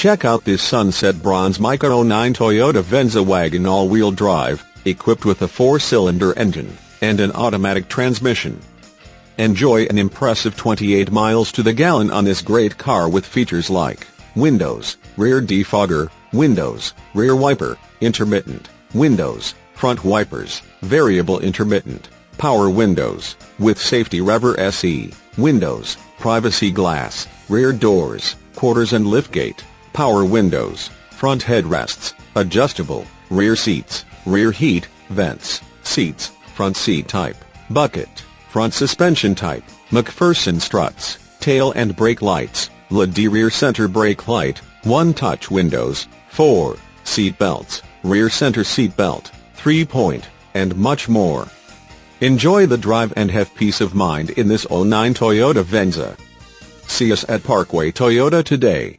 Check out this sunset bronze mica '09 Toyota Venza wagon all-wheel drive, equipped with a 4-cylinder engine and an automatic transmission. Enjoy an impressive 28 miles to the gallon on this great car with features like windows, rear defogger, windows, rear wiper, intermittent, windows, front wipers, variable intermittent, power windows, with safety rever SE, windows, privacy glass, rear doors, quarters and liftgate, power windows, front headrests, adjustable, rear seats, rear heat, vents, seats, front seat type, bucket, front suspension type, McPherson struts, tail and brake lights, LED rear center brake light, one-touch windows, 4 seat belts, rear center seat belt, 3-point, and much more. Enjoy the drive and have peace of mind in this '09 Toyota Venza. See us at Parkway Toyota today.